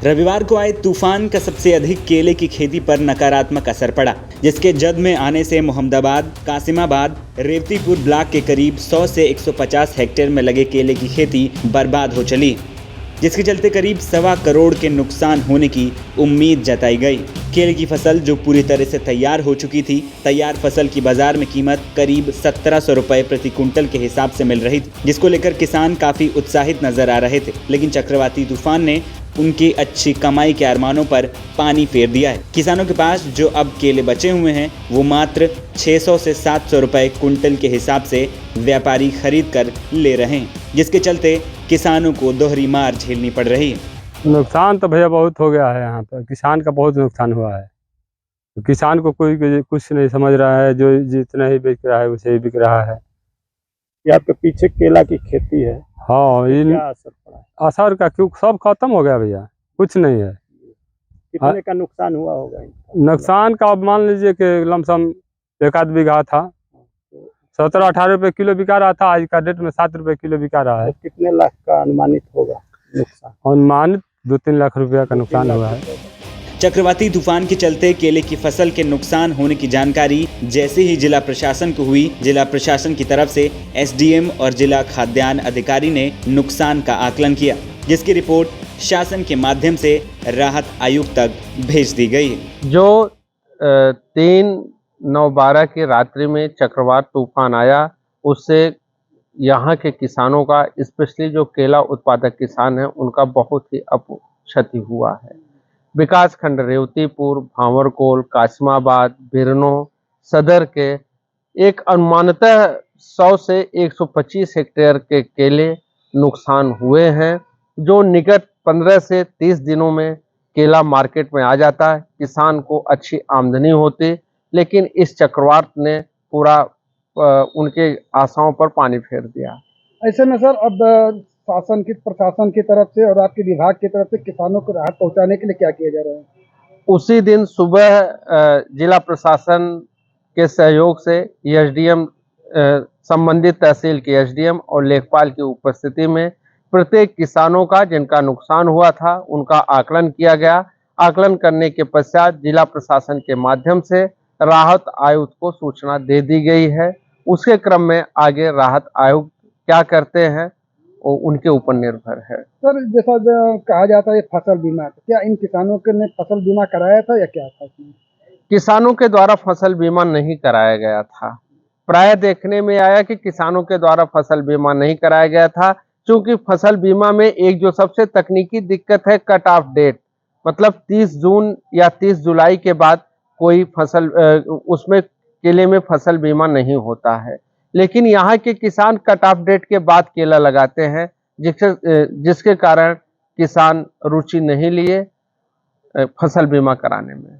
रविवार को आए तूफान का सबसे अधिक केले की खेती पर नकारात्मक असर पड़ा, जिसके जद में आने से मोहम्मदाबाद, कासिमाबाद, रेवतीपुर ब्लॉक के करीब 100 से 150 हेक्टेयर में लगे केले की खेती बर्बाद हो चली, जिसके चलते करीब 1.25 करोड़ के नुकसान होने की उम्मीद जताई गई। केले की फसल जो पूरी तरह से तैयार हो चुकी थी, तैयार फसल की बाजार में कीमत करीब 1700 रुपये प्रति कुंटल के हिसाब से मिल रही थी, जिसको लेकर किसान काफ़ी उत्साहित नजर आ रहे थे। लेकिन चक्रवाती तूफान ने उनकी अच्छी कमाई के अरमानों पर पानी फेर दिया है। किसानों के पास जो अब केले बचे हुए हैं वो मात्र 600 से 700 रुपये कुंटल के हिसाब से व्यापारी खरीद कर ले रहे हैं, जिसके चलते किसानों को दोहरी मार झेलनी पड़ रही है। नुकसान तो भैया बहुत हो गया है। यहाँ पर किसान का बहुत नुकसान हुआ है। तो किसान को कोई कुछ नहीं समझ रहा है, जो जितना ही बिक रहा है उसे ही बिक रहा है। ये आपके पीछे केला की खेती है, हाँ, क्या असर पड़ा है? असर का क्यों सब खत्म हो गया भैया, कुछ नहीं है। कितने का नुकसान हुआ होगा? नुकसान का अब मान लीजिए कि लमसम 1 बीघा था, 17-18 रुपये किलो बिका रहा था, आज का डेट में 7 रुपये किलो बिका रहा है। तो कितने लाख का अनुमानित होगा नुकसान? अनुमानित 2-3 लाख रुपया का नुकसान हुआ है। चक्रवाती तूफान के चलते केले की फसल के नुकसान होने की जानकारी जैसे ही जिला प्रशासन को हुई, जिला प्रशासन की तरफ से एसडीएम और जिला खाद्यान्न अधिकारी ने नुकसान का आकलन किया, जिसकी रिपोर्ट शासन के माध्यम से राहत आयुक्त तक भेज दी गई। जो 3/9/12 की रात्रि में चक्रवात तूफान आया, उससे यहाँ के किसानों का, स्पेशली जो केला उत्पादक किसान हैं, उनका बहुत ही क्षति हुआ है। विकास खंड रेवतीपुर, भांवरकोल, कासिमाबाद, बिरनो, सदर के एक अनुमानतः 100 से 125 हेक्टेयर के केले नुकसान हुए हैं, जो निकट 15 से 30 दिनों में केला मार्केट में आ जाता है, किसान को अच्छी आमदनी होती। लेकिन इस चक्रवात ने पूरा उनके आशाओं पर पानी फेर दिया। ऐसे में सर अब प्रशासन की तरफ से और आपके विभाग की तरफ से किसानों को राहत पहुंचाने के लिए क्या किया जा रहा है? उसी दिन सुबह जिला प्रशासन के सहयोग से एसडीएम, संबंधित तहसील के एसडीएम और लेखपाल की उपस्थिति में प्रत्येक किसानों का जिनका नुकसान हुआ था उनका आकलन किया गया। आकलन करने के पश्चात जिला प्रशासन के माध्यम से राहत आयुक्त को सूचना दे दी गई है। उसके क्रम में आगे राहत आयुक्त क्या करते हैं वो उनके ऊपर निर्भर है। सर, जैसा कहा जाता है फसल बीमा, तो क्या इन किसानों के ने फसल बीमा कराया था या क्या था? किसानों के द्वारा फसल बीमा नहीं कराया गया था। प्राय देखने में आया कि किसानों के द्वारा फसल बीमा नहीं कराया गया था, क्योंकि फसल बीमा में एक जो सबसे तकनीकी दिक्कत है कट ऑफ डेट, मतलब 30 जून या 30 जुलाई के बाद कोई फसल उसमें केले में फसल बीमा नहीं होता है। लेकिन यहाँ के किसान कट ऑफ डेट के बाद केला लगाते हैं, जिसके कारण किसान रुचि नहीं लिए फसल बीमा कराने में।